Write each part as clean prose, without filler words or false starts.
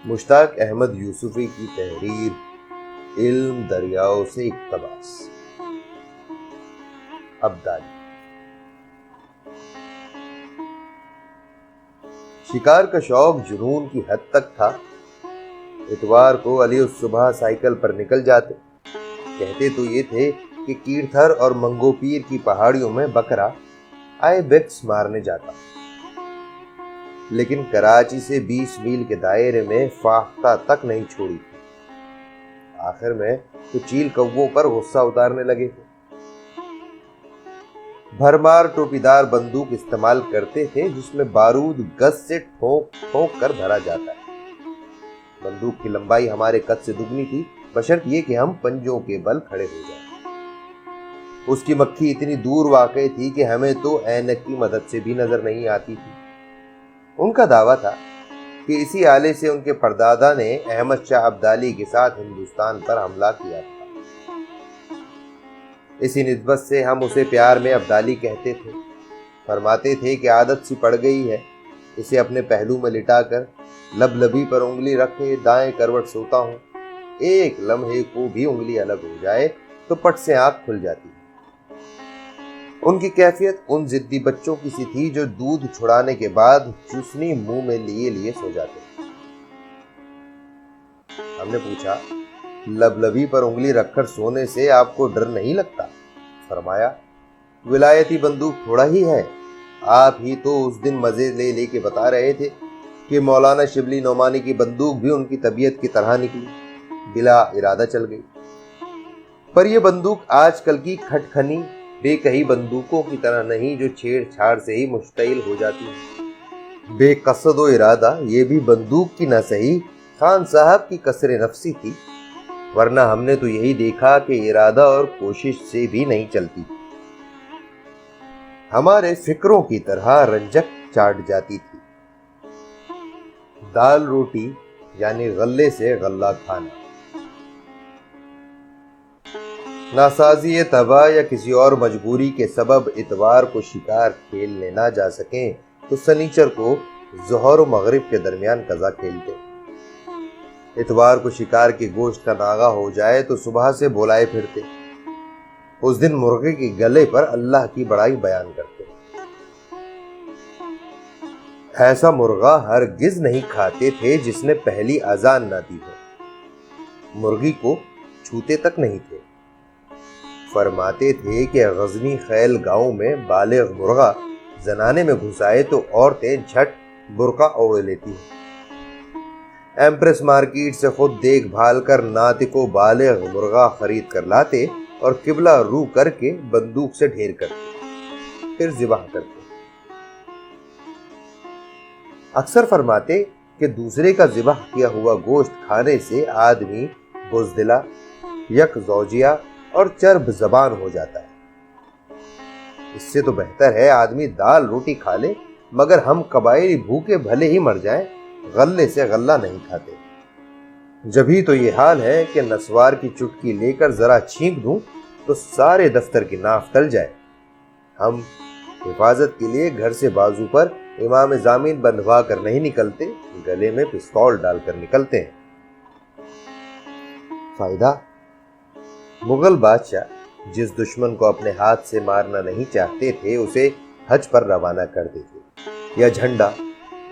مشتاق احمد یوسفی کی تحریر علم دریاؤں سے اقتباس۔ ابدالی۔ شکار کا شوق جنون کی حد تک تھا۔ اتوار کو علی الصبح سائیکل پر نکل جاتے۔ کہتے تو یہ تھے کہ کیرتھر اور منگو پیر کی پہاڑیوں میں بکرا آئے بیکس مارنے جاتا، لیکن کراچی سے 20 میل کے دائرے میں فاختہ تک نہیں چھوڑی تھی۔ آخر میں تو چیل کووں پر غصہ اتارنے لگے تھے۔ بھرمار ٹوپی دار بندوق استعمال کرتے تھے جس میں بارود گز سے ٹھونک کر بھرا جاتا ہے۔ بندوق کی لمبائی ہمارے قد سے دگنی تھی، بشرط یہ کہ ہم پنجوں کے بل کھڑے ہو جائیں۔ اس کی مکھی اتنی دور واقع تھی کہ ہمیں تو اینک کی مدد سے بھی نظر نہیں آتی تھی۔ ان کا دعویٰ تھا کہ اسی آلے سے ان کے پردادا نے احمد شاہ ابدالی کے ساتھ ہندوستان پر حملہ کیا تھا۔ اسی نسبت سے ہم اسے پیار میں ابدالی کہتے تھے۔ فرماتے تھے کہ عادت سی پڑ گئی ہے، اسے اپنے پہلو میں لٹا کر لب لبی پر انگلی رکھے دائیں کروٹ سوتا ہوں۔ ایک لمحے کو بھی انگلی الگ ہو جائے تو پٹ سے آنکھ کھل جاتی ہے۔ ان کی کیفیت ان ضدی بچوں کی سی تھی جو دودھ چھڑانے کے بعد چوسنی منہ میں لیے سو جاتے۔ ہم نے پوچھا، لب لبی پر انگلی رکھ کر سونے سے آپ کو ڈر نہیں لگتا؟ فرمایا، ولایتی بندوق تھوڑا ہی ہے، آپ ہی تو اس دن مزے لے کے بتا رہے تھے کہ مولانا شبلی نعمانی کی بندوق بھی ان کی طبیعت کی طرح نکلی، بلا ارادہ چل گئی۔ پر یہ بندوق آج کل کی کھٹکھنی بے کہی بندوقوں کی طرح نہیں جو چھیڑ چھاڑ سے ہی مشتعل ہو جاتی ہے۔ بے قصد و ارادہ یہ بھی بندوق کی نہ صحیح خان صاحب کی کسر نفسی تھی، ورنہ ہم نے تو یہی دیکھا کہ ارادہ اور کوشش سے بھی نہیں چلتی، ہمارے فکروں کی طرح رنجک چاٹ جاتی تھی۔ دال روٹی یعنی غلے سے غلہ کھانا۔ ناسازی طبع یا کسی اور مجبوری کے سبب اتوار کو شکار کھیلنے نہ جا سکیں تو سنیچر کو ظہر و مغرب کے درمیان قضا کھیلتے۔ اتوار کو شکار کے گوشت کا ناغہ ہو جائے تو صبح سے بولائے پھرتے۔ اس دن مرغے کے گلے پر اللہ کی بڑائی بیان کرتے۔ ایسا مرغا ہرگز نہیں کھاتے تھے جس نے پہلی اذان نہ دی ہو۔ مرغی کو چھوتے تک نہیں تھے۔ فرماتے تھے کہ غزنی خیل گاؤں میں بالغ مرغا زنانے میں گھس آئے تو عورتیں جھٹ برقع اوڑھ لیتی ہیں۔ ایمپریس مارکیٹ سے خود دیکھ بھال کر ناطق و بالغ مرغا خرید کر لاتے اور قبلہ رو کر کے بندوق سے ڈھیر کرتے، پھر ذبح کرتے۔ اکثر فرماتے کہ دوسرے کا ذبح کیا ہوا گوشت کھانے سے آدمی بزدلہ، یک زوجیہ اور چرب زبان ہو جاتا ہے۔ اس سے تو بہتر ہے آدمی دال روٹی کھا لے، مگر ہم قبائلی بھوکے بھلے ہی مر جائیں، غلے سے غلہ نہیں کھاتے۔ جبھی تو یہ حال ہے کہ نسوار کی چٹکی لے کر ذرا چھینک دوں تو سارے دفتر کی ناف تل جائے۔ ہم حفاظت کے لیے گھر سے بازو پر امام ضامین بندھوا کر نہیں نکلتے، گلے میں پستول ڈال کر نکلتے ہیں۔ فائدہ؟ مغل بادشاہ جس دشمن کو اپنے ہاتھ سے مارنا نہیں چاہتے تھے اسے حج پر روانہ کر دیتے، یا جھنڈا،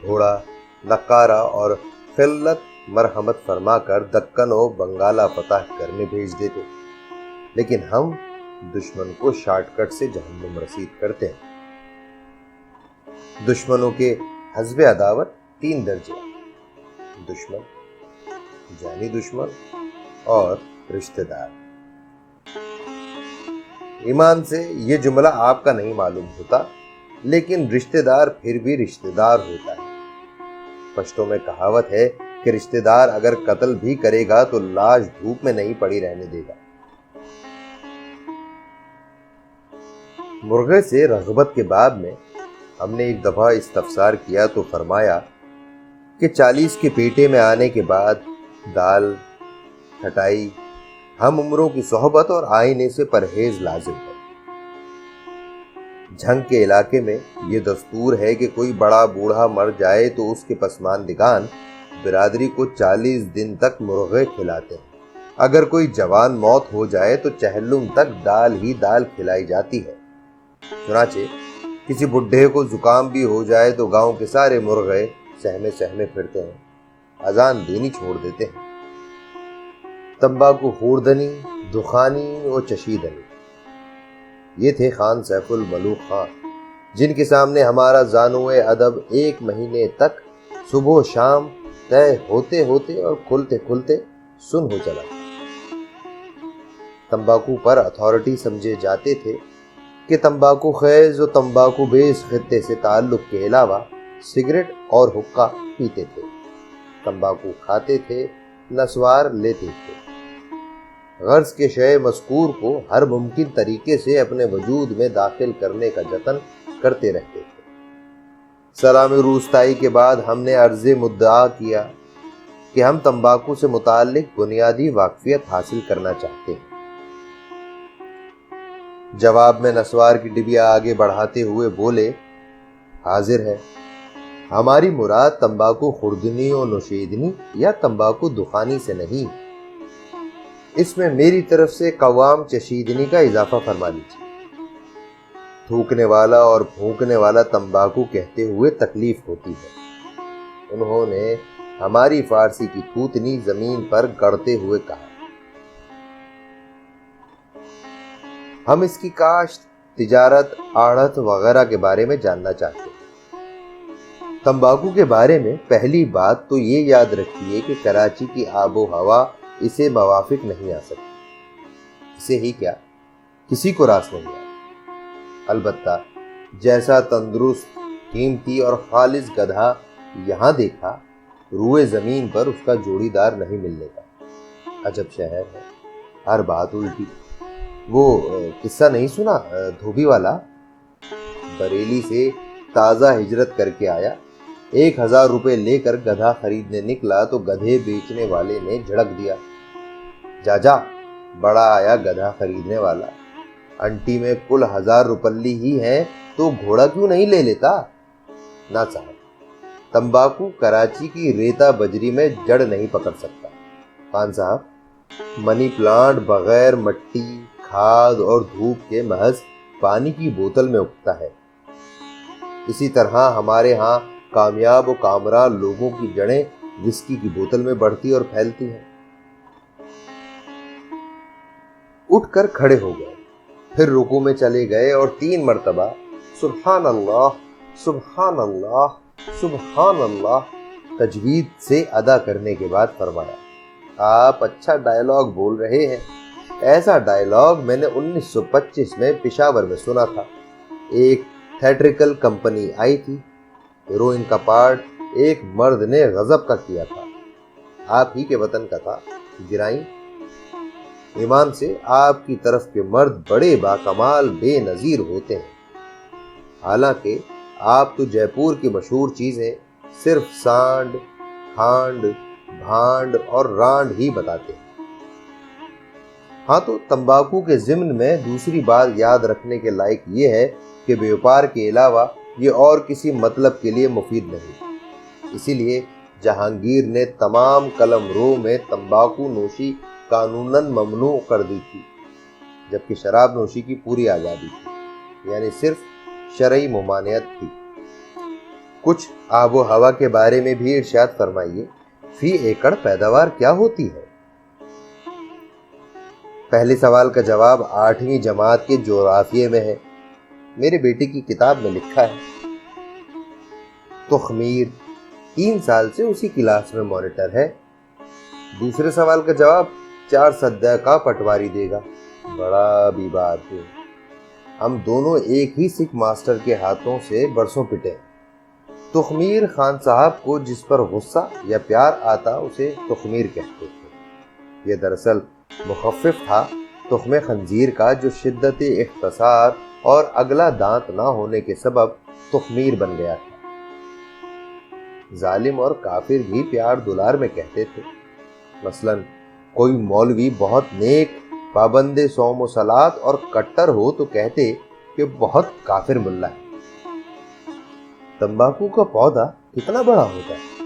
گھوڑا، نقارہ اور خلت مرحمت فرما کر دکن و بنگالہ فتح کرنے بھیج دیتے۔ لیکن ہم دشمن کو شارٹ کٹ سے جہنم رسید کرتے ہیں۔ دشمنوں کے حزب عداوت 3 درجے: دشمن، جانی دشمن اور رشتہ دار۔ ایمان سے یہ جملہ آپ کا نہیں معلوم ہوتا، لیکن رشتہ دار پھر بھی رشتہ دار ہوتا ہے۔ پشتوں میں کہاوت ہے کہ رشتہ دار اگر قتل بھی کرے گا تو لاش دھوپ میں نہیں پڑی رہنے دے گا۔ مرغے سے رغبت کے باب میں ہم نے ایک دفعہ استفسار کیا تو فرمایا کہ 40 کے پیٹے میں آنے کے بعد دال، کھٹائی، ہم عمروں کی صحبت اور آئینے سے پرہیز لازم ہے۔ جھنگ کے علاقے میں یہ دستور ہے کہ کوئی بڑا بوڑھا مر جائے تو اس کے پسماندگان برادری کو 40 دن تک مرغے کھلاتے ہیں۔ اگر کوئی جوان موت ہو جائے تو چہلم تک دال ہی دال کھلائی جاتی ہے۔ چنانچہ کسی بڈھے کو زکام بھی ہو جائے تو گاؤں کے سارے مرغے سہمے سہمے پھرتے ہیں، اذان دینی چھوڑ دیتے ہیں۔ تمباکو خوردنی، دخانی اور چشیدنی، یہ تھے خان سیف الملوک خان، جن کے سامنے ہمارا زانوئے ادب 1 مہینے تک صبح و شام طے ہوتے ہوتے اور کھلتے کھلتے سن ہو چلا۔ تمباکو پر اتھارٹی سمجھے جاتے تھے کہ تمباکو خیز و تمباکو بیس خطے سے تعلق کے علاوہ سگریٹ اور حقہ پیتے تھے، تمباکو کھاتے تھے، نسوار لیتے تھے، غرض کے شے مذکور کو ہر ممکن طریقے سے اپنے وجود میں داخل کرنے کا جتن کرتے رہتے تھے۔ سلام روستائی کے بعد ہم نے عرض مدعا کیا کہ ہم تمباکو سے متعلق بنیادی واقفیت حاصل کرنا چاہتے ہیں۔ جواب میں نسوار کی ڈبیا آگے بڑھاتے ہوئے بولے، حاضر ہے، ہماری مراد تمباکو خوردنی و نوشیدنی یا تمباکو دخانی سے نہیں، اس میں میری طرف سے قوام چشیدنی کا اضافہ فرما لیجیے۔ تھوکنے والا اور پھونکنے والا تمباکو کہتے ہوئے تکلیف ہوتی ہے، انہوں نے ہماری فارسی کی تھوتنی زمین پر گڑتے ہوئے کہا۔ ہم اس کی کاشت، تجارت، آڑھت وغیرہ کے بارے میں جاننا چاہتے ہیں۔ تمباکو کے بارے میں پہلی بات تو یہ یاد رکھیے کہ کراچی کی آب و ہوا اسے موافق نہیں آ سکتی، اسے ہی کیا کسی کو راس نہیں آتا۔ البتہ جیسا تندرست، قیمتی اور خالص گدھا یہاں دیکھا، روئے زمین پر اس کا جوڑی دار نہیں ملنے کا۔ عجب شہر ہے، ہر بات الٹی۔ وہ قصہ نہیں سنا دھوبی والا؟ بریلی سے تازہ ہجرت کر کے آیا، 1000 روپے لے کر گدھا خریدنے نکلا تو گدھے بیچنے والے نے جھڑک دیا، جا بڑا آیا گدھا خریدنے والا، انٹی میں کل 1000 روپلی ہی ہیں تو گھوڑا کیوں نہیں لے لیتا؟ نہ صاحب، تمباکو کراچی کی ریتا بجری میں جڑ نہیں پکڑ سکتا۔ خان صاحب، منی پلانٹ بغیر مٹی، کھاد اور دھوپ کے محض پانی کی بوتل میں اگتا ہے۔ اسی طرح ہمارے ہاں کامیاب و کامراں لوگوں کی جڑیں وسکی کی بوتل میں بڑھتی اور پھیلتی ہیں۔ اٹھ کر کھڑے ہو گئے، پھر رکوع میں چلے گئے اور 3 مرتبہ سبحان اللہ، سبحان اللہ، سبحان اللہ تجوید سے ادا کرنے کے بعد فرمایا، آپ اچھا ڈائیلاگ بول رہے ہیں۔ ایسا ڈائیلاگ میں نے 1925 میں پشاور میں سنا تھا۔ ایک تھیٹریکل کمپنی آئی تھی، ہیروئن کا پارٹ ایک مرد نے غضب کا کیا تھا، آپ ہی کے وطن کا تھا، گرائیں ایمان سے آپ کی طرف کے مرد بڑے باکمال بے نظیر ہوتے ہیں، حالانکہ آپ تو جے پور کی مشہور چیزیں صرف سانڈ، کھانڈ، بھانڈ اور رانڈ ہی بتاتے ہیں۔ ہاں تو تمباکو کے ضمن میں دوسری بات یاد رکھنے کے لائق یہ ہے کہ بیوپار کے علاوہ یہ اور کسی مطلب کے لیے مفید نہیں۔ اسی لیے جہانگیر نے تمام قلم رو میں تمباکو نوشی قانوناً ممنوع کر دی تھی، جبکہ شراب نوشی کی پوری آزادی تھی، یعنی صرف شرعی ممانعت تھی۔ کچھ آب و ہوا کے بارے میں بھی ارشاد فرمائیے، فی ایکڑ پیداوار کیا ہوتی ہے؟ پہلے سوال کا جواب 8ویں جماعت کے جغرافیے میں ہے، میرے بیٹے کی کتاب میں لکھا ہے۔ تخمیر 3 سال سے اسی کلاس میں مانیٹر ہے۔ دوسرے سوال کا جواب 4 سدہ کا پٹواری دے گا۔ بڑا بھی بات ہے، ہم دونوں ایک ہی سکھ ماسٹر کے ہاتھوں سے برسوں پٹے۔ تخمیر خان صاحب کو جس پر غصہ یا پیار آتا اسے تخمیر کہتے تھے۔ یہ دراصل مخفف تھا تخم خنزیر کا، جو شدت اختصار اور اگلا دانت نہ ہونے کے سبب تخمیر بن گیا تھا۔ ظالم اور کافر بھی پیار دلار میں کہتے تھے۔ مثلاً کوئی مولوی بہت نیک، پابند صوم و صلات اور کٹر ہو تو کہتے کہ بہت کافر ملا ہے۔ تمباکو کا پودا کتنا بڑا ہوتا ہے؟